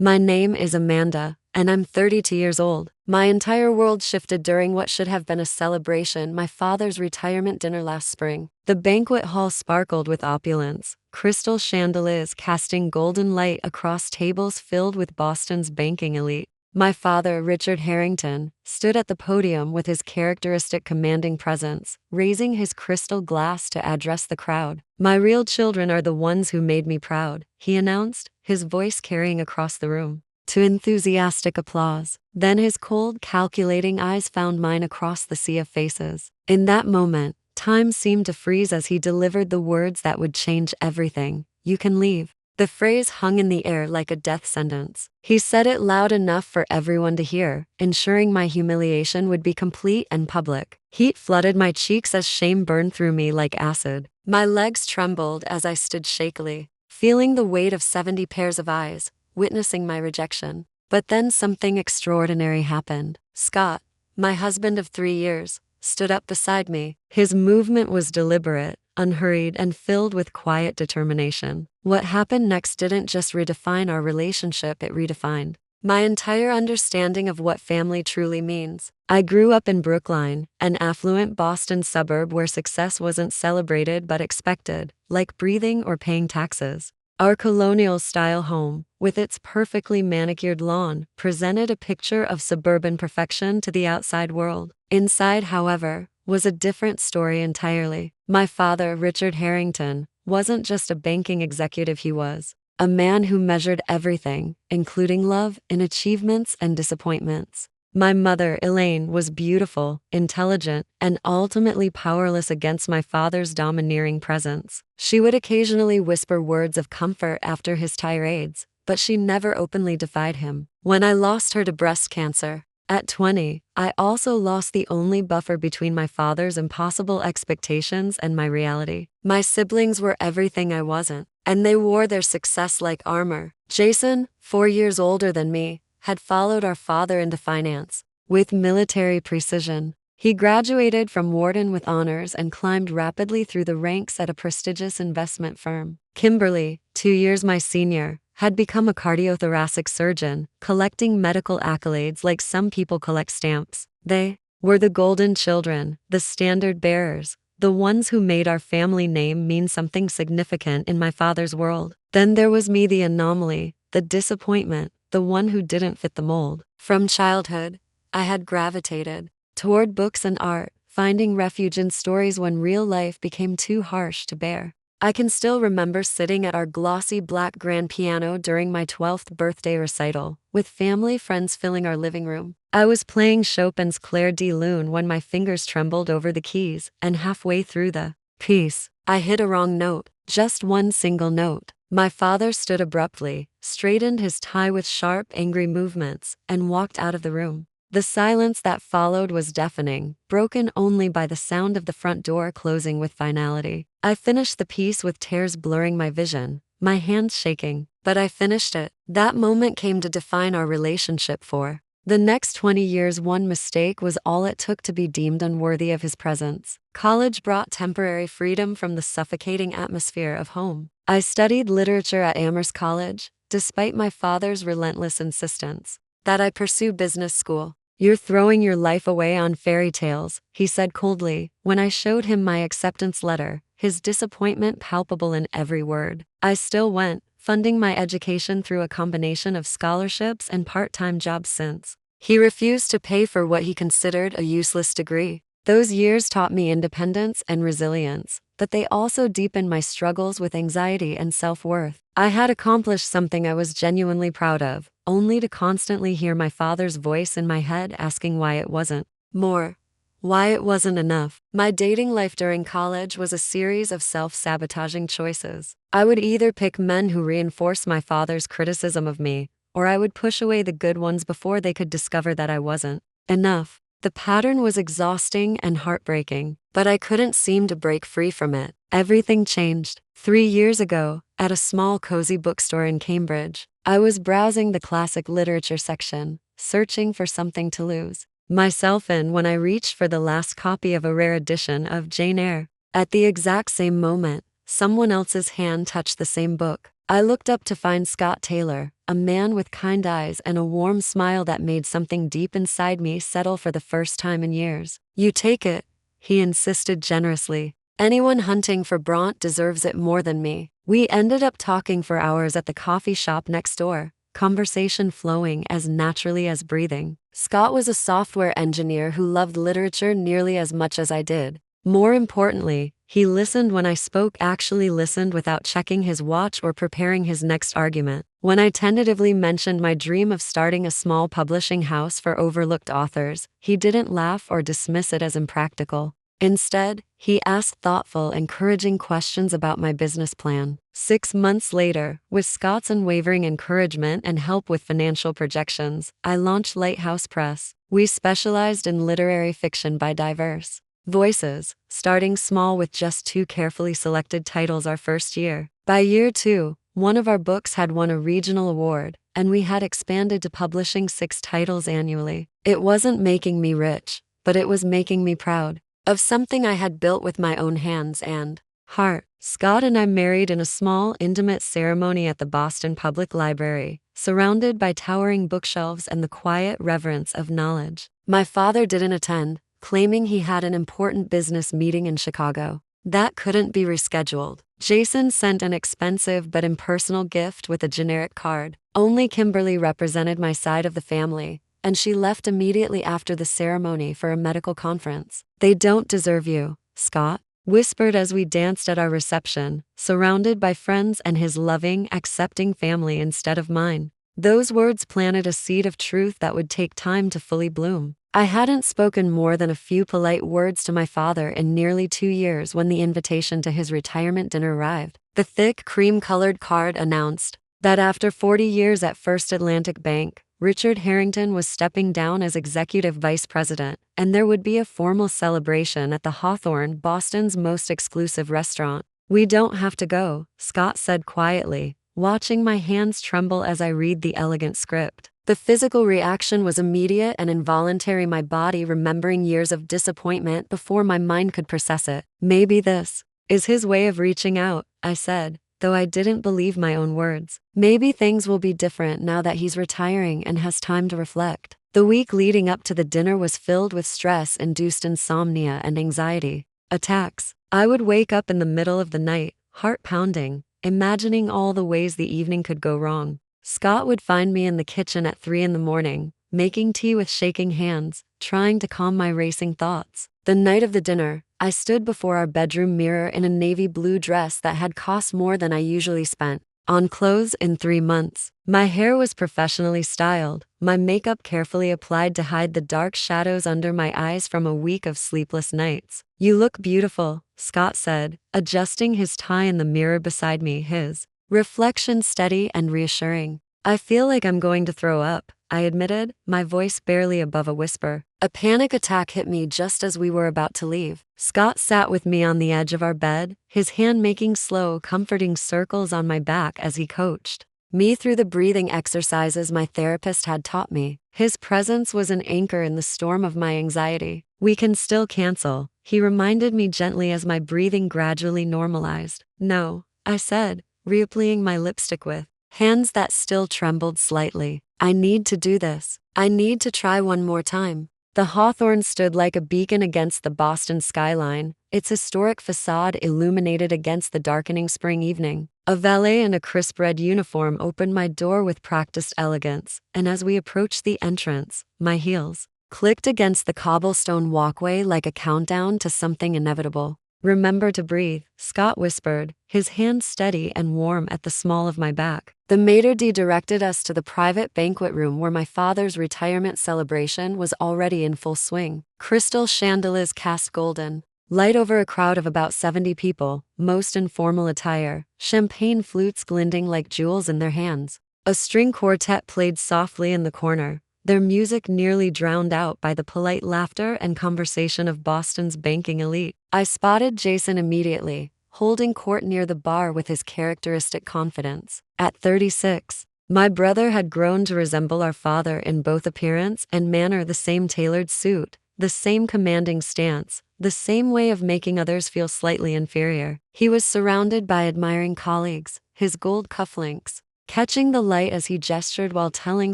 My name is Amanda, and I'm 32 years old. My entire world shifted during what should have been a celebration, my father's retirement dinner last spring. The banquet hall sparkled with opulence, crystal chandeliers casting golden light across tables filled with Boston's banking elite. My father, Richard Harrington, stood at the podium with his characteristic commanding presence, raising his crystal glass to address the crowd. "My real children are the ones who made me proud," he announced, his voice carrying across the room to enthusiastic applause. Then his cold, calculating eyes found mine across the sea of faces. In that moment, time seemed to freeze as he delivered the words that would change everything. "You can leave." The phrase hung in the air like a death sentence. He said it loud enough for everyone to hear, ensuring my humiliation would be complete and public. Heat flooded my cheeks as shame burned through me like acid. My legs trembled as I stood shakily, feeling the weight of 70 pairs of eyes, witnessing my rejection. But then something extraordinary happened. Scott, my husband of 3 years, stood up beside me. His movement was deliberate, unhurried, and filled with quiet determination. What happened next didn't just redefine our relationship, it redefined my entire understanding of what family truly means. I grew up in Brookline, an affluent Boston suburb where success wasn't celebrated but expected, like breathing or paying taxes. Our colonial-style home, with its perfectly manicured lawn, presented a picture of suburban perfection to the outside world. Inside, however, was a different story entirely. My father, Richard Harrington, wasn't just a banking executive, he was a man who measured everything, including love, in achievements and disappointments. My mother, Elaine, was beautiful, intelligent, and ultimately powerless against my father's domineering presence. She would occasionally whisper words of comfort after his tirades, but she never openly defied him. When I lost her to breast cancer at 20, I also lost the only buffer between my father's impossible expectations and my reality. My siblings were everything I wasn't, and they wore their success like armor. Jason, 4 years older than me, had followed our father into finance with military precision. He graduated from Wharton with honors and climbed rapidly through the ranks at a prestigious investment firm. Kimberly, 2 years my senior, had become a cardiothoracic surgeon, collecting medical accolades like some people collect stamps. They were the golden children, the standard bearers, the ones who made our family name mean something significant in my father's world. Then there was me, the anomaly, the disappointment, the one who didn't fit the mold. From childhood, I had gravitated toward books and art, finding refuge in stories when real life became too harsh to bear. I can still remember sitting at our glossy black grand piano during my 12th birthday recital, with family friends filling our living room. I was playing Chopin's Clair de Lune when my fingers trembled over the keys, and halfway through the piece, I hit a wrong note, just one single note. My father stood abruptly, straightened his tie with sharp, angry movements, and walked out of the room. The silence that followed was deafening, broken only by the sound of the front door closing with finality. I finished the piece with tears blurring my vision, my hands shaking, but I finished it. That moment came to define our relationship for the next 20 years. One mistake was all it took to be deemed unworthy of his presence. College brought temporary freedom from the suffocating atmosphere of home. I studied literature at Amherst College, despite my father's relentless insistence that I pursue business school. "You're throwing your life away on fairy tales," he said coldly, when I showed him my acceptance letter, his disappointment palpable in every word. I still went, funding my education through a combination of scholarships and part-time jobs since. He refused to pay for what he considered a useless degree. Those years taught me independence and resilience, but they also deepened my struggles with anxiety and self-worth. I had accomplished something I was genuinely proud of, only to constantly hear my father's voice in my head asking why it wasn't more, why it wasn't enough. My dating life during college was a series of self-sabotaging choices. I would either pick men who reinforced my father's criticism of me, or I would push away the good ones before they could discover that I wasn't enough. The pattern was exhausting and heartbreaking, but I couldn't seem to break free from it. Everything changed 3 years ago, at a small cozy bookstore in Cambridge. I was browsing the classic literature section, searching for something to lose myself in when I reached for the last copy of a rare edition of Jane Eyre. At the exact same moment, someone else's hand touched the same book. I looked up to find Scott Taylor, a man with kind eyes and a warm smile that made something deep inside me settle for the first time in years. "You take it," he insisted generously. "Anyone hunting for Brant deserves it more than me." We ended up talking for hours at the coffee shop next door, conversation flowing as naturally as breathing. Scott was a software engineer who loved literature nearly as much as I did. More importantly, he listened when I spoke, actually listened without checking his watch or preparing his next argument. When I tentatively mentioned my dream of starting a small publishing house for overlooked authors, he didn't laugh or dismiss it as impractical. Instead, he asked thoughtful, encouraging questions about my business plan. 6 months later, with Scott's unwavering encouragement and help with financial projections, I launched Lighthouse Press. We specialized in literary fiction by diverse voices, starting small with just 2 carefully selected titles our first year. By year 2, one of our books had won a regional award, and we had expanded to publishing 6 titles annually. It wasn't making me rich, but it was making me proud of something I had built with my own hands and heart. Scott and I married in a small, intimate ceremony at the Boston Public Library, surrounded by towering bookshelves and the quiet reverence of knowledge. My father didn't attend, claiming he had an important business meeting in Chicago that couldn't be rescheduled. Jason sent an expensive but impersonal gift with a generic card. Only Kimberly represented my side of the family, and she left immediately after the ceremony for a medical conference. "They don't deserve you," Scott whispered as we danced at our reception, surrounded by friends and his loving, accepting family instead of mine. Those words planted a seed of truth that would take time to fully bloom. I hadn't spoken more than a few polite words to my father in nearly 2 years when the invitation to his retirement dinner arrived. The thick, cream-colored card announced that after 40 years at First Atlantic Bank, Richard Harrington was stepping down as executive vice president, and there would be a formal celebration at the Hawthorne, Boston's most exclusive restaurant. "We don't have to go," Scott said quietly, watching my hands tremble as I read the elegant script. The physical reaction was immediate and involuntary, my body remembering years of disappointment before my mind could process it. "Maybe this is his way of reaching out," I said, though I didn't believe my own words. "Maybe things will be different now that he's retiring and has time to reflect." The week leading up to the dinner was filled with stress-induced insomnia and anxiety attacks. I would wake up in the middle of the night, heart pounding, imagining all the ways the evening could go wrong. Scott would find me in the kitchen at 3 in the morning, making tea with shaking hands, trying to calm my racing thoughts. The night of the dinner, I stood before our bedroom mirror in a navy blue dress that had cost more than I usually spent on clothes in 3 months. My hair was professionally styled, my makeup carefully applied to hide the dark shadows under my eyes from a week of sleepless nights. "You look beautiful," Scott said, adjusting his tie in the mirror beside me, his reflection steady and reassuring. "I feel like I'm going to throw up," I admitted, my voice barely above a whisper. A panic attack hit me just as we were about to leave. Scott sat with me on the edge of our bed, his hand making slow, comforting circles on my back as he coached me through the breathing exercises my therapist had taught me. His presence was an anchor in the storm of my anxiety. "We can still cancel," he reminded me gently as my breathing gradually normalized. "No," I said, reapplying my lipstick with hands that still trembled slightly. "I need to do this. I need to try one more time." The Hawthorne stood like a beacon against the Boston skyline, its historic facade illuminated against the darkening spring evening. A valet in a crisp red uniform opened my door with practiced elegance, and as we approached the entrance, my heels clicked against the cobblestone walkway like a countdown to something inevitable. "Remember to breathe," Scott whispered, his hand steady and warm at the small of my back. The maitre d' directed us to the private banquet room where my father's retirement celebration was already in full swing. Crystal chandeliers cast golden light over a crowd of about 70 people, most in formal attire, champagne flutes glinting like jewels in their hands. A string quartet played softly in the corner, their music nearly drowned out by the polite laughter and conversation of Boston's banking elite. I spotted Jason immediately, holding court near the bar with his characteristic confidence. At 36, my brother had grown to resemble our father in both appearance and manner, the same tailored suit, the same commanding stance, the same way of making others feel slightly inferior. He was surrounded by admiring colleagues, his gold cufflinks catching the light as he gestured while telling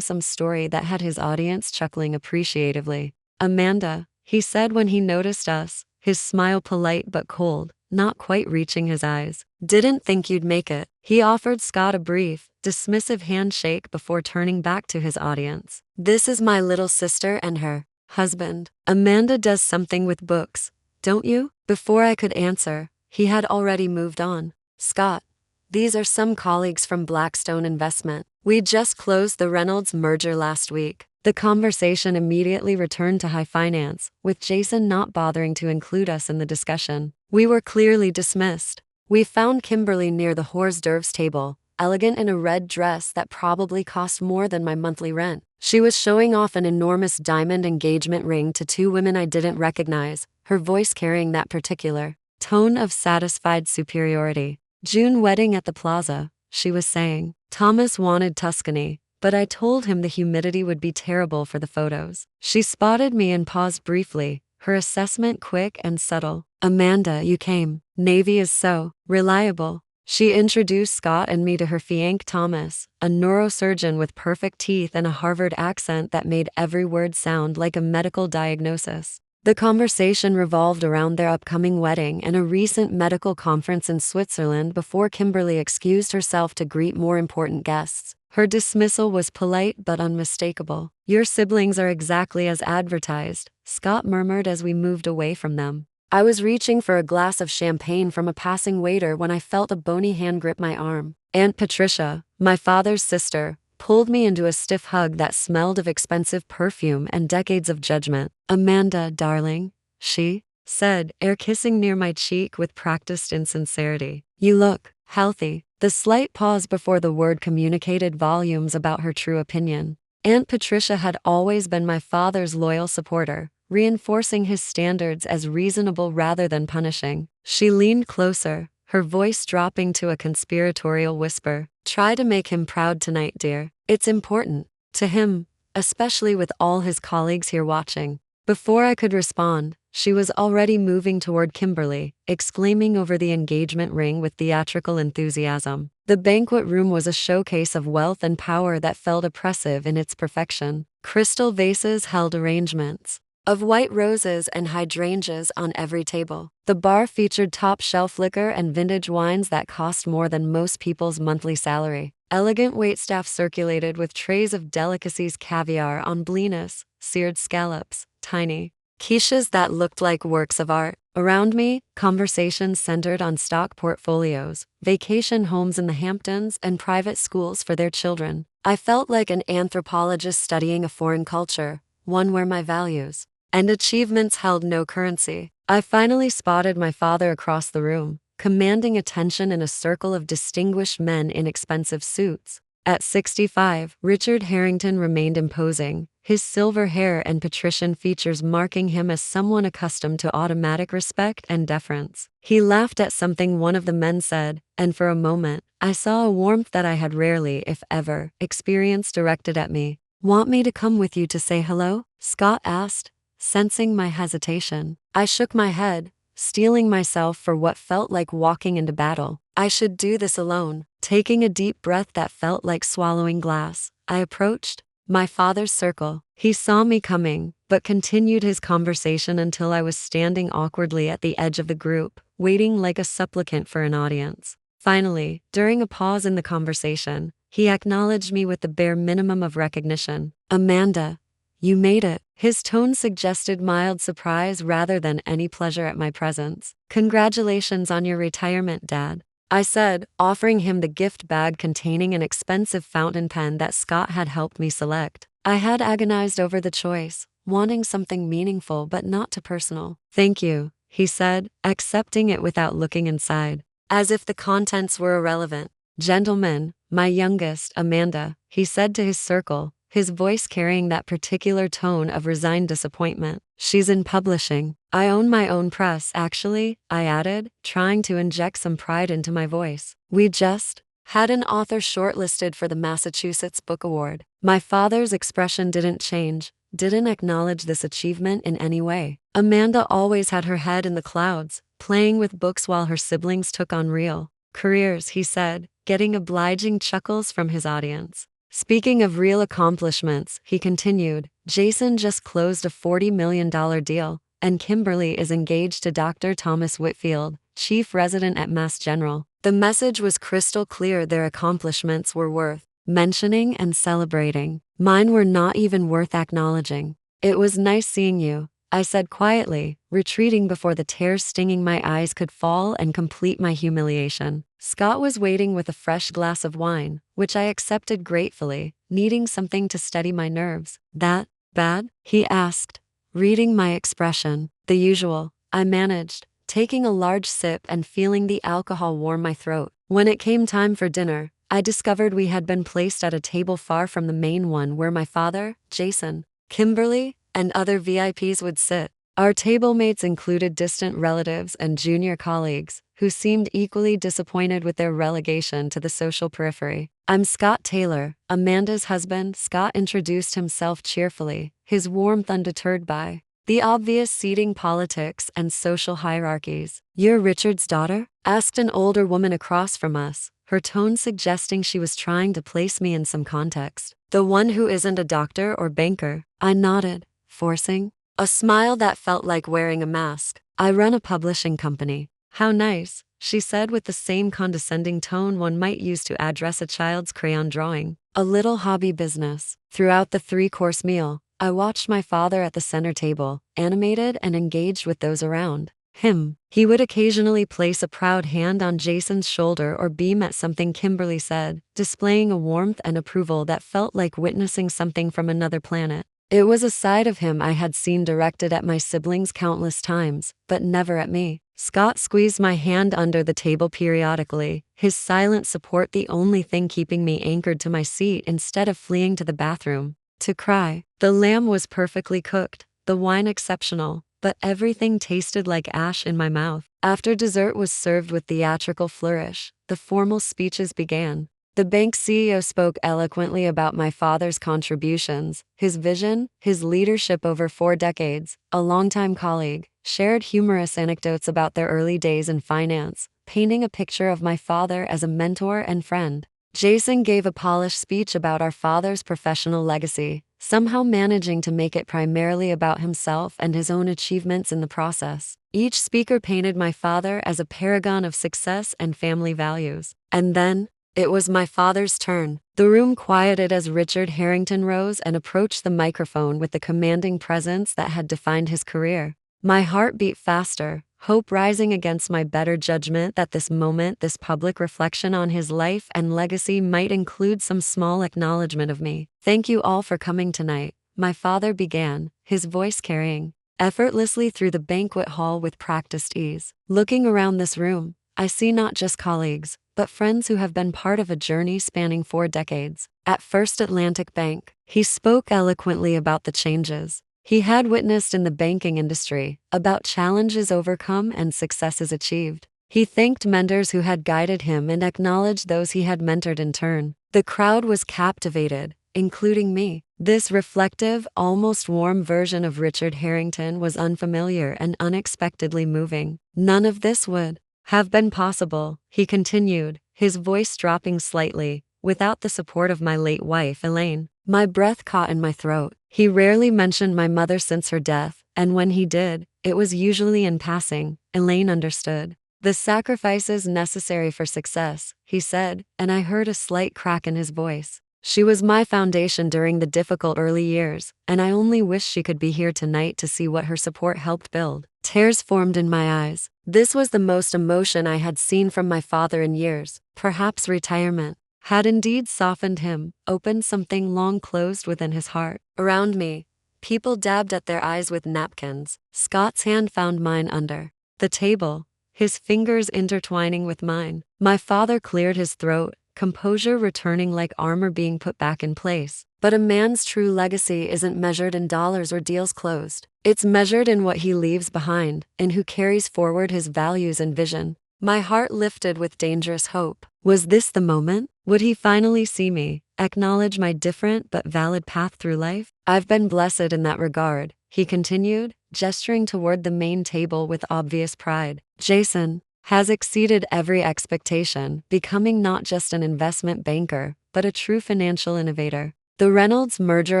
some story that had his audience chuckling appreciatively. Amanda, he said when he noticed us, his smile polite but cold, not quite reaching his eyes. Didn't think you'd make it. He offered Scott a brief, dismissive handshake before turning back to his audience. This is my little sister and her husband. Amanda does something with books, don't you? Before I could answer, he had already moved on. Scott, these are some colleagues from Blackstone Investment. We just closed the Reynolds merger last week. The conversation immediately returned to high finance, with Jason not bothering to include us in the discussion. We were clearly dismissed. We found Kimberly near the hors d'oeuvres table, elegant in a red dress that probably cost more than my monthly rent. She was showing off an enormous diamond engagement ring to two women I didn't recognize, her voice carrying that particular tone of satisfied superiority. June wedding at the plaza, she was saying. Thomas wanted Tuscany, but I told him the humidity would be terrible for the photos. She spotted me and paused briefly, her assessment quick and subtle. Amanda, you came. Navy is so reliable. She introduced Scott and me to her fiancé Thomas, a neurosurgeon with perfect teeth and a Harvard accent that made every word sound like a medical diagnosis. The conversation revolved around their upcoming wedding and a recent medical conference in Switzerland before Kimberly excused herself to greet more important guests. Her dismissal was polite but unmistakable. Your siblings are exactly as advertised, Scott murmured as we moved away from them. I was reaching for a glass of champagne from a passing waiter when I felt a bony hand grip my arm. Aunt Patricia, my father's sister, pulled me into a stiff hug that smelled of expensive perfume and decades of judgment. Amanda, darling, she said, air kissing near my cheek with practiced insincerity. You look healthy. The slight pause before the word communicated volumes about her true opinion. Aunt Patricia had always been my father's loyal supporter, reinforcing his standards as reasonable rather than punishing. She leaned closer, her voice dropping to a conspiratorial whisper. Try to make him proud tonight, dear. It's important to him, especially with all his colleagues here watching. Before I could respond, she was already moving toward Kimberly, exclaiming over the engagement ring with theatrical enthusiasm. The banquet room was a showcase of wealth and power that felt oppressive in its perfection. Crystal vases held arrangements of white roses and hydrangeas on every table. The bar featured top-shelf liquor and vintage wines that cost more than most people's monthly salary. Elegant waitstaff circulated with trays of delicacies, caviar on blinis, seared scallops, tiny quiches that looked like works of art. Around me, conversations centered on stock portfolios, vacation homes in the Hamptons, and private schools for their children. I felt like an anthropologist studying a foreign culture, one where my values and achievements held no currency. I finally spotted my father across the room, commanding attention in a circle of distinguished men in expensive suits. At 65, Richard Harrington remained imposing, his silver hair and patrician features marking him as someone accustomed to automatic respect and deference. He laughed at something one of the men said, and for a moment, I saw a warmth that I had rarely, if ever, experienced directed at me. Want me to come with you to say hello? Scott asked, sensing my hesitation. I shook my head, steeling myself for what felt like walking into battle. I should do this alone. Taking a deep breath that felt like swallowing glass, I approached my father's circle. He saw me coming, but continued his conversation until I was standing awkwardly at the edge of the group, waiting like a supplicant for an audience. Finally, during a pause in the conversation, he acknowledged me with the bare minimum of recognition. Amanda, you made it. His tone suggested mild surprise rather than any pleasure at my presence. Congratulations on your retirement, Dad, I said, offering him the gift bag containing an expensive fountain pen that Scott had helped me select. I had agonized over the choice, wanting something meaningful but not too personal. Thank you, he said, accepting it without looking inside, as if the contents were irrelevant. Gentlemen, my youngest, Amanda, he said to his circle, his voice carrying that particular tone of resigned disappointment. She's in publishing. I own my own press, actually, I added, trying to inject some pride into my voice. We just had an author shortlisted for the Massachusetts Book Award. My father's expression didn't change, didn't acknowledge this achievement in any way. Amanda always had her head in the clouds, playing with books while her siblings took on real careers, he said, getting obliging chuckles from his audience. Speaking of real accomplishments, he continued, Jason just closed a $40 million deal, and Kimberly is engaged to Dr. Thomas Whitfield, chief resident at Mass General. The message was crystal clear. Their accomplishments were worth mentioning and celebrating. Mine were not even worth acknowledging. It was nice seeing you, I said quietly, retreating before the tears stinging my eyes could fall and complete my humiliation. Scott was waiting with a fresh glass of wine, which I accepted gratefully, needing something to steady my nerves. That bad? He asked, reading my expression. The usual, I managed, taking a large sip and feeling the alcohol warm my throat. When it came time for dinner, I discovered we had been placed at a table far from the main one where my father, Jason, Kimberly, and other VIPs would sit. Our table mates included distant relatives and junior colleagues, who seemed equally disappointed with their relegation to the social periphery. I'm Scott Taylor, Amanda's husband. Scott introduced himself cheerfully, his warmth undeterred by the obvious seating politics and social hierarchies. You're Richard's daughter? Asked an older woman across from us, her tone suggesting she was trying to place me in some context. The one who isn't a doctor or banker. I nodded, forcing a smile that felt like wearing a mask. I run a publishing company. How nice, she said with the same condescending tone one might use to address a child's crayon drawing. A little hobby business. Throughout the three-course meal, I watched my father at the center table, animated and engaged with those around him. He would occasionally place a proud hand on Jason's shoulder or beam at something Kimberly said, displaying a warmth and approval that felt like witnessing something from another planet. It was a side of him I had seen directed at my siblings countless times, but never at me. Scott squeezed my hand under the table periodically, his silent support the only thing keeping me anchored to my seat instead of fleeing to the bathroom to cry. The lamb was perfectly cooked, the wine exceptional, but everything tasted like ash in my mouth. After dessert was served with theatrical flourish, the formal speeches began. The bank CEO spoke eloquently about my father's contributions, his vision, his leadership over 4 decades. A longtime colleague shared humorous anecdotes about their early days in finance, painting a picture of my father as a mentor and friend. Jason gave a polished speech about our father's professional legacy, somehow managing to make it primarily about himself and his own achievements in the process. Each speaker painted my father as a paragon of success and family values. And then, it was my father's turn. The room quieted as Richard Harrington rose and approached the microphone with the commanding presence that had defined his career. My heart beat faster, hope rising against my better judgment that this moment, this public reflection on his life and legacy might include some small acknowledgement of me. Thank you all for coming tonight, my father began, his voice carrying effortlessly through the banquet hall with practiced ease. Looking around this room, I see not just colleagues, but friends who have been part of a journey spanning 4 decades. At First Atlantic Bank, he spoke eloquently about the changes he had witnessed in the banking industry, about challenges overcome and successes achieved. He thanked mentors who had guided him and acknowledged those he had mentored in turn. The crowd was captivated, including me. This reflective, almost warm version of Richard Harrington was unfamiliar and unexpectedly moving. None of this would have been possible, he continued, his voice dropping slightly, without the support of my late wife, Elaine. My breath caught in my throat. He rarely mentioned my mother since her death, and when he did, it was usually in passing. Elaine understood the sacrifices necessary for success, he said, and I heard a slight crack in his voice. She was my foundation during the difficult early years, and I only wish she could be here tonight to see what her support helped build. Tears formed in my eyes. This was the most emotion I had seen from my father in years. Perhaps retirement had indeed softened him, opened something long closed within his heart. Around me, people dabbed at their eyes with napkins. Scott's hand found mine under the table, his fingers intertwining with mine. My father cleared his throat, composure returning like armor being put back in place. But a man's true legacy isn't measured in dollars or deals closed. It's measured in what he leaves behind, in who carries forward his values and vision. My heart lifted with dangerous hope. Was this the moment? Would he finally see me, acknowledge my different but valid path through life? I've been blessed in that regard, he continued, gesturing toward the main table with obvious pride. Jason has exceeded every expectation, becoming not just an investment banker, but a true financial innovator. The Reynolds merger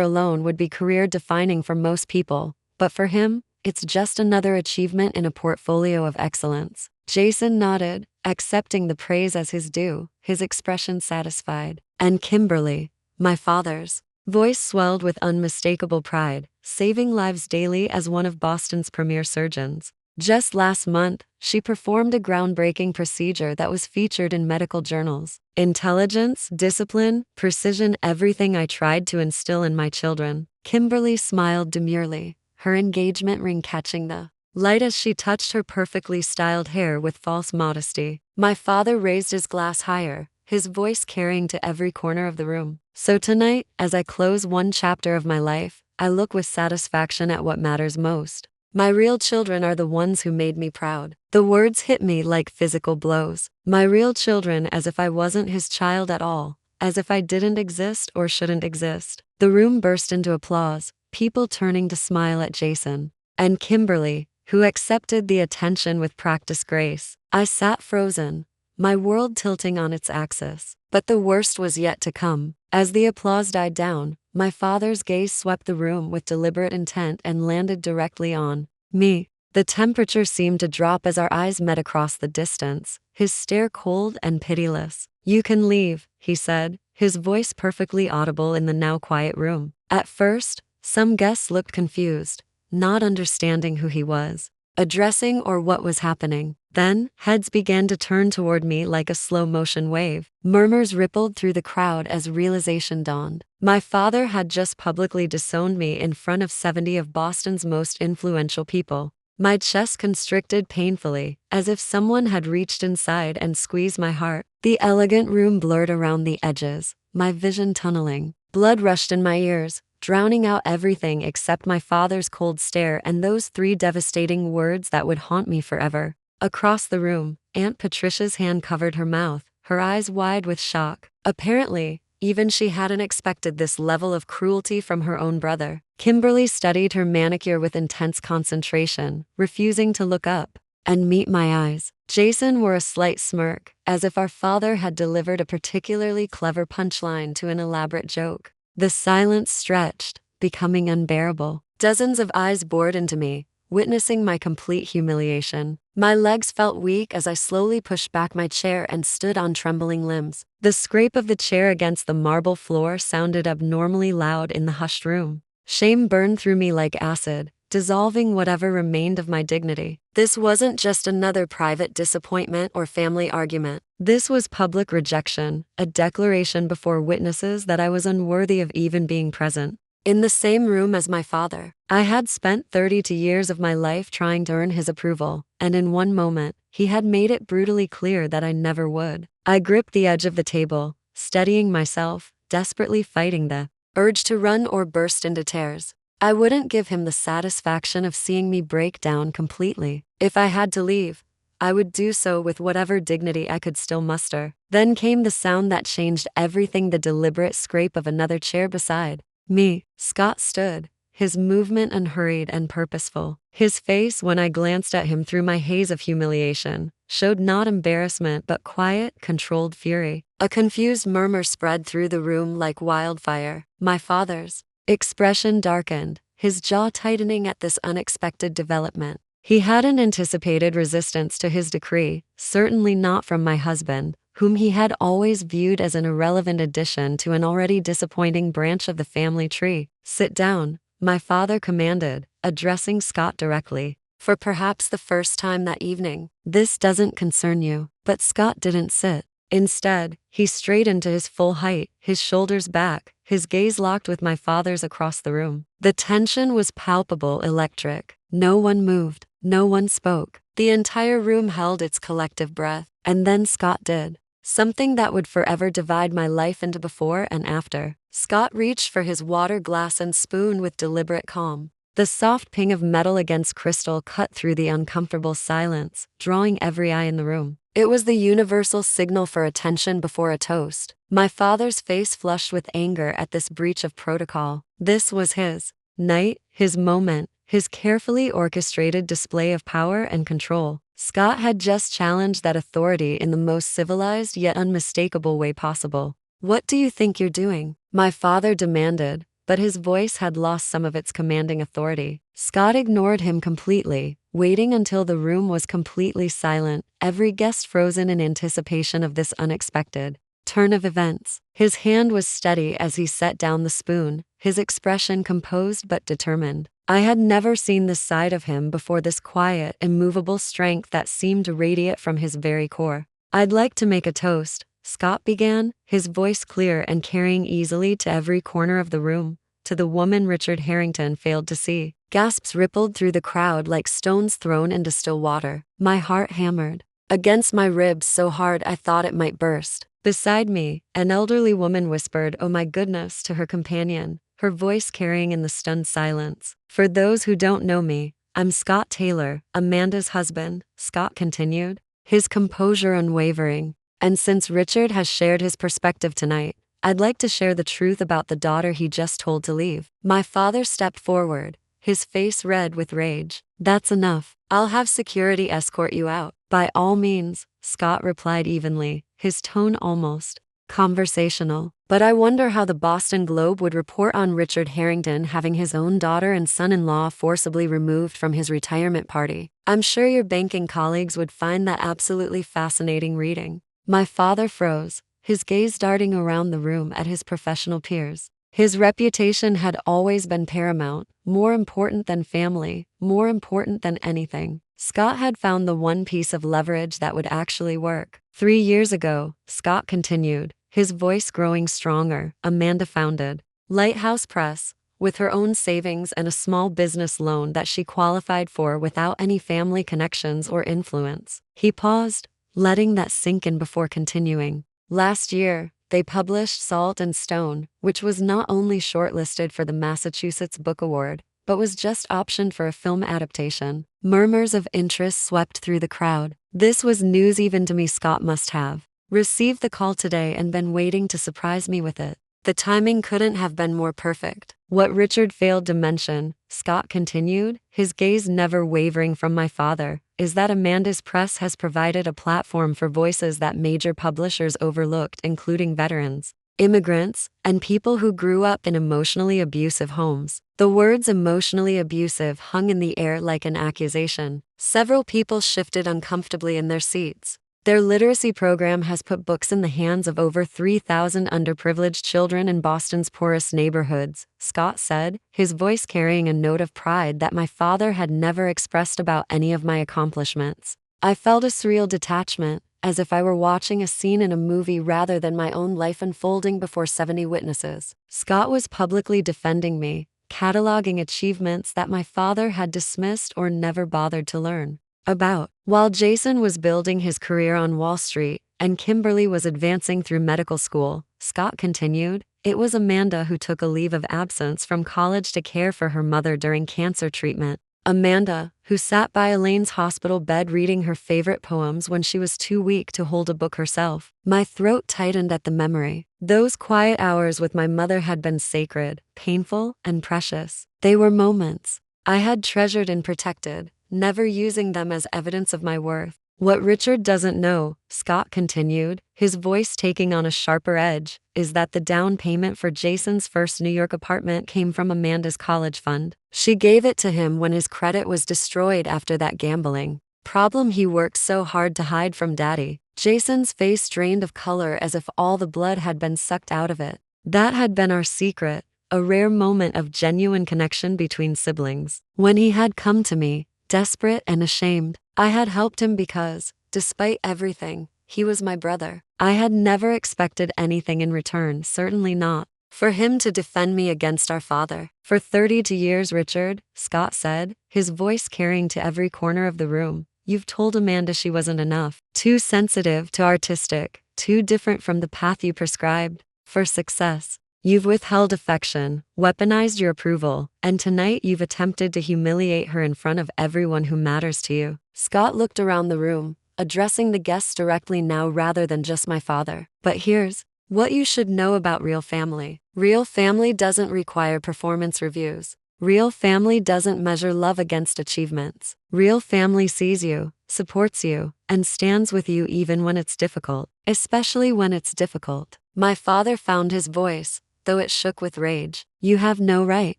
alone would be career-defining for most people, but for him, it's just another achievement in a portfolio of excellence. Jason nodded, accepting the praise as his due, his expression satisfied. And Kimberly, my father's voice swelled with unmistakable pride, saving lives daily as one of Boston's premier surgeons. Just last month, she performed a groundbreaking procedure that was featured in medical journals. Intelligence, discipline, precision, everything I tried to instill in my children. Kimberly smiled demurely, her engagement ring catching the light as she touched her perfectly styled hair with false modesty. My father raised his glass higher, his voice carrying to every corner of the room. So tonight, as I close one chapter of my life, I look with satisfaction at what matters most. My real children are the ones who made me proud. The words hit me like physical blows. My real children, as if I wasn't his child at all, as if I didn't exist or shouldn't exist. The room burst into applause, people turning to smile at Jason. And Kimberly, who accepted the attention with practiced grace. I sat frozen, my world tilting on its axis. But the worst was yet to come. As the applause died down, my father's gaze swept the room with deliberate intent and landed directly on me. The temperature seemed to drop as our eyes met across the distance, his stare cold and pitiless. "You can leave," he said, his voice perfectly audible in the now quiet room. At first, some guests looked confused, not understanding who he was addressing or what was happening. Then, heads began to turn toward me like a slow-motion wave. Murmurs rippled through the crowd as realization dawned. My father had just publicly disowned me in front of 70 of Boston's most influential people. My chest constricted painfully, as if someone had reached inside and squeezed my heart. The elegant room blurred around the edges, my vision tunneling. Blood rushed in my ears, drowning out everything except my father's cold stare and those 3 devastating words that would haunt me forever. Across the room, Aunt Patricia's hand covered her mouth, her eyes wide with shock. Apparently, even she hadn't expected this level of cruelty from her own brother. Kimberly studied her manicure with intense concentration, refusing to look up and meet my eyes. Jason wore a slight smirk, as if our father had delivered a particularly clever punchline to an elaborate joke. The silence stretched, becoming unbearable. Dozens of eyes bored into me, witnessing my complete humiliation. My legs felt weak as I slowly pushed back my chair and stood on trembling limbs. The scrape of the chair against the marble floor sounded abnormally loud in the hushed room. Shame burned through me like acid, dissolving whatever remained of my dignity. This wasn't just another private disappointment or family argument. This was public rejection, a declaration before witnesses that I was unworthy of even being present. In the same room as my father, I had spent 32 years of my life trying to earn his approval, and in one moment, he had made it brutally clear that I never would. I gripped the edge of the table, steadying myself, desperately fighting the urge to run or burst into tears. I wouldn't give him the satisfaction of seeing me break down completely. If I had to leave, I would do so with whatever dignity I could still muster. Then came the sound that changed everything, the deliberate scrape of another chair beside me. Scott stood, his movement unhurried and purposeful. His face, when I glanced at him through my haze of humiliation, showed not embarrassment but quiet, controlled fury. A confused murmur spread through the room like wildfire. My father's expression darkened, his jaw tightening at this unexpected development. He hadn't anticipated resistance to his decree, certainly not from my husband, whom he had always viewed as an irrelevant addition to an already disappointing branch of the family tree. "Sit down," my father commanded, addressing Scott directly. For perhaps the first time that evening, "This doesn't concern you." But Scott didn't sit. Instead, he straightened to his full height, his shoulders back, his gaze locked with my father's across the room. The tension was palpable, electric. No one moved, no one spoke. The entire room held its collective breath. And then Scott did something that would forever divide my life into before and after. Scott reached for his water glass and spoon with deliberate calm. The soft ping of metal against crystal cut through the uncomfortable silence, drawing every eye in the room. It was the universal signal for attention before a toast. My father's face flushed with anger at this breach of protocol. This was his night, his moment, his carefully orchestrated display of power and control. Scott had just challenged that authority in the most civilized yet unmistakable way possible. "What do you think you're doing?" my father demanded, but his voice had lost some of its commanding authority. Scott ignored him completely, waiting until the room was completely silent, every guest frozen in anticipation of this unexpected turn of events. His hand was steady as he set down the spoon, his expression composed but determined. I had never seen this side of him before, this quiet, immovable strength that seemed to radiate from his very core. "I'd like to make a toast," Scott began, his voice clear and carrying easily to every corner of the room, "to the woman Richard Harrington failed to see." Gasps rippled through the crowd like stones thrown into still water. My heart hammered against my ribs so hard I thought it might burst. Beside me, an elderly woman whispered, "Oh my goodness," to her companion, her voice carrying in the stunned silence. "For those who don't know me, I'm Scott Taylor, Amanda's husband," Scott continued, his composure unwavering. "And since Richard has shared his perspective tonight, I'd like to share the truth about the daughter he just told to leave." My father stepped forward, his face red with rage. "That's enough. I'll have security escort you out." "By all means," Scott replied evenly, his tone almost conversational. "But I wonder how the Boston Globe would report on Richard Harrington having his own daughter and son-in-law forcibly removed from his retirement party. I'm sure your banking colleagues would find that absolutely fascinating reading." My father froze, his gaze darting around the room at his professional peers. His reputation had always been paramount, more important than family, more important than anything. Scott had found the one piece of leverage that would actually work. 3 years ago, Scott continued, his voice growing stronger, Amanda founded Lighthouse Press, with her own savings and a small business loan that she qualified for without any family connections or influence. He paused, letting that sink in before continuing. "Last year, they published Salt and Stone, which was not only shortlisted for the Massachusetts Book Award, but was just optioned for a film adaptation." Murmurs of interest swept through the crowd. This was news even to me. Scott must have received the call today and been waiting to surprise me with it. The timing couldn't have been more perfect. "What Richard failed to mention," Scott continued, his gaze never wavering from my father, "is that Amanda's press has provided a platform for voices that major publishers overlooked, including veterans, immigrants, and people who grew up in emotionally abusive homes." The words "emotionally abusive" hung in the air like an accusation. Several people shifted uncomfortably in their seats. "Their literacy program has put books in the hands of over 3,000 underprivileged children in Boston's poorest neighborhoods," Scott said, his voice carrying a note of pride that my father had never expressed about any of my accomplishments. I felt a surreal detachment, as if I were watching a scene in a movie rather than my own life unfolding before 70 witnesses. Scott was publicly defending me, cataloging achievements that my father had dismissed or never bothered to learn about. While Jason was building his career on Wall Street and Kimberly was advancing through medical school, Scott continued, it was Amanda who took a leave of absence from college to care for her mother during cancer treatment. Amanda, who sat by Elaine's hospital bed reading her favorite poems when she was too weak to hold a book herself. My throat tightened at the memory. Those quiet hours with my mother had been sacred, painful, and precious. They were moments I had treasured and protected, never using them as evidence of my worth. "What Richard doesn't know," Scott continued, his voice taking on a sharper edge, "is that the down payment for Jason's first New York apartment came from Amanda's college fund. She gave it to him when his credit was destroyed after that gambling problem he worked so hard to hide from Daddy." Jason's face drained of color as if all the blood had been sucked out of it. "That had been our secret, a rare moment of genuine connection between siblings. When he had come to me, desperate and ashamed, I had helped him because, despite everything, he was my brother. I had never expected anything in return, certainly not for him to defend me against our father. For 32 years, Richard," Scott said, his voice carrying to every corner of the room, "you've told Amanda she wasn't enough, too sensitive, too artistic, too different from the path you prescribed for success. You've withheld affection, weaponized your approval, and tonight you've attempted to humiliate her in front of everyone who matters to you." Scott looked around the room, addressing the guests directly now rather than just my father. "But here's what you should know about real family. Real family doesn't require performance reviews. Real family doesn't measure love against achievements. Real family sees you, supports you, and stands with you even when it's difficult, especially when it's difficult. My father found his voice, though it shook with rage. You have no right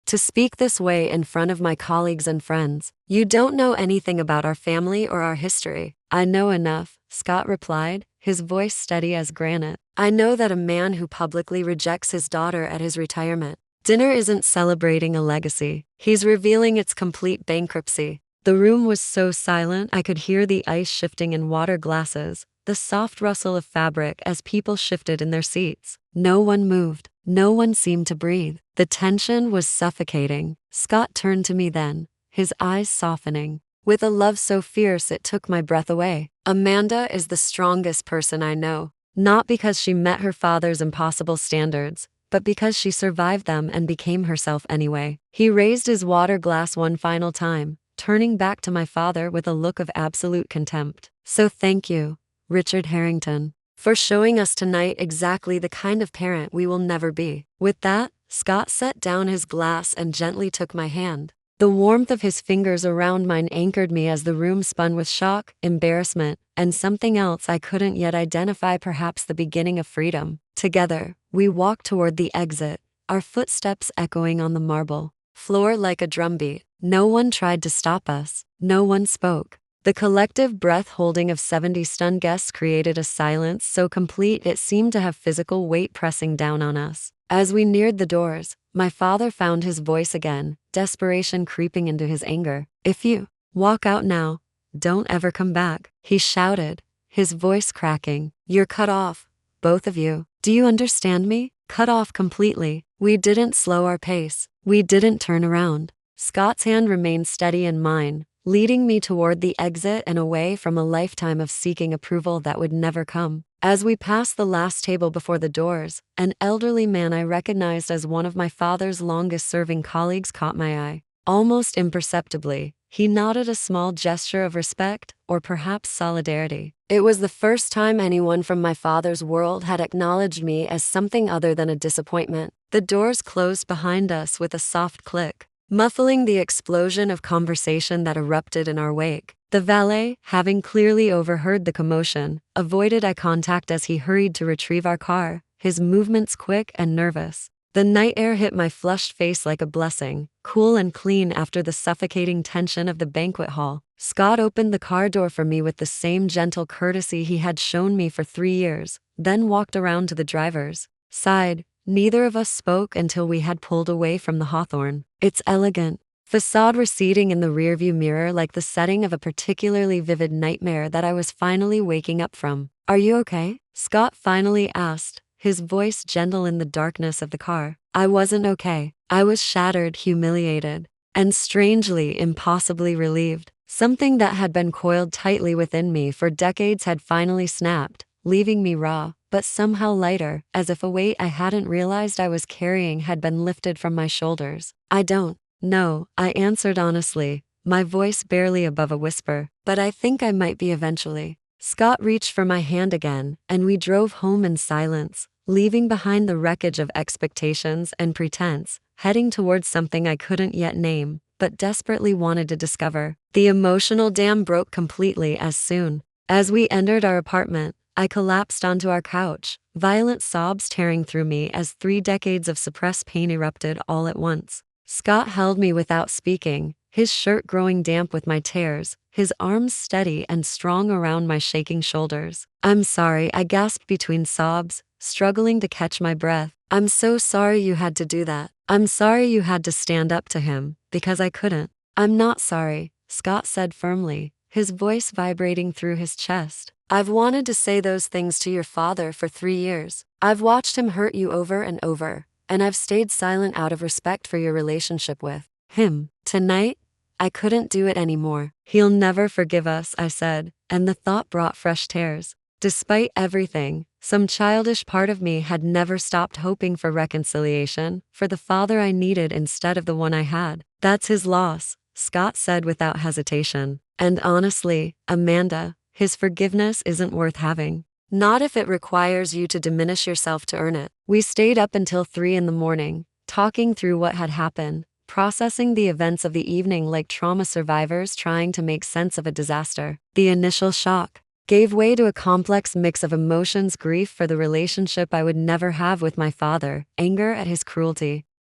to speak this way in front of my colleagues and friends. You don't know anything about our family or our history. I know enough, Scott replied, his voice steady as granite. I know that a man who publicly rejects his daughter at his retirement dinner isn't celebrating a legacy. He's revealing its complete bankruptcy. The room was so silent I could hear the ice shifting in water glasses, the soft rustle of fabric as people shifted in their seats. No one moved. No one seemed to breathe. The tension was suffocating. Scott turned to me then, his eyes softening, with a love so fierce it took my breath away. Amanda is the strongest person I know, not because she met her father's impossible standards, but because she survived them and became herself anyway. He raised his water glass one final time, turning back to my father with a look of absolute contempt. So thank you, Richard Harrington, for showing us tonight exactly the kind of parent we will never be. With that, Scott set down his glass and gently took my hand. The warmth of his fingers around mine anchored me as the room spun with shock, embarrassment, and something else I couldn't yet identify, perhaps the beginning of freedom. Together, we walked toward the exit, our footsteps echoing on the marble floor like a drumbeat. No one tried to stop us. No one spoke. The collective breath-holding of 70 stunned guests created a silence so complete it seemed to have physical weight pressing down on us. As we neared the doors, my father found his voice again, desperation creeping into his anger. If you walk out now, don't ever come back, he shouted, his voice cracking. You're cut off, both of you. Do you understand me? Cut off completely. We didn't slow our pace. We didn't turn around. Scott's hand remained steady in mine, leading me toward the exit and away from a lifetime of seeking approval that would never come. As we passed the last table before the doors, an elderly man I recognized as one of my father's longest-serving colleagues caught my eye. Almost imperceptibly, he nodded a small gesture of respect, or perhaps solidarity. It was the first time anyone from my father's world had acknowledged me as something other than a disappointment. The doors closed behind us with a soft click, muffling the explosion of conversation that erupted in our wake. The valet, having clearly overheard the commotion, avoided eye contact as he hurried to retrieve our car, his movements quick and nervous. The night air hit my flushed face like a blessing, cool and clean after the suffocating tension of the banquet hall. Scott opened the car door for me with the same gentle courtesy he had shown me for 3 years, then walked around to the driver's side. Neither of us spoke until we had pulled away from the Hawthorne. Its elegant facade receding in the rearview mirror like the setting of a particularly vivid nightmare that I was finally waking up from. Are you okay? Scott finally asked, his voice gentle in the darkness of the car. I wasn't okay. I was shattered, humiliated, and strangely, impossibly relieved. Something that had been coiled tightly within me for decades had finally snapped, leaving me raw, but somehow lighter, as if a weight I hadn't realized I was carrying had been lifted from my shoulders. I don't know, I answered honestly, my voice barely above a whisper, but I think I might be eventually. Scott reached for my hand again, and we drove home in silence, leaving behind the wreckage of expectations and pretense, heading towards something I couldn't yet name, but desperately wanted to discover. The emotional dam broke completely as soon as we entered our apartment. I collapsed onto our couch, violent sobs tearing through me as 3 decades of suppressed pain erupted all at once. Scott held me without speaking, his shirt growing damp with my tears, his arms steady and strong around my shaking shoulders. I'm sorry, I gasped between sobs, struggling to catch my breath. I'm so sorry you had to do that. I'm sorry you had to stand up to him, because I couldn't. I'm not sorry, Scott said firmly, his voice vibrating through his chest. I've wanted to say those things to your father for 3 years. I've watched him hurt you over and over, and I've stayed silent out of respect for your relationship with him. Tonight, I couldn't do it anymore. He'll never forgive us, I said, and the thought brought fresh tears. Despite everything, some childish part of me had never stopped hoping for reconciliation, for the father I needed instead of the one I had. That's his loss, Scott said without hesitation. And honestly, Amanda, his forgiveness isn't worth having. Not if it requires you to diminish yourself to earn it. We stayed up until 3 in the morning, talking through what had happened, processing the events of the evening like trauma survivors trying to make sense of a disaster. The initial shock gave way to a complex mix of emotions: grief for the relationship I would never have with my father, anger at his cruelty,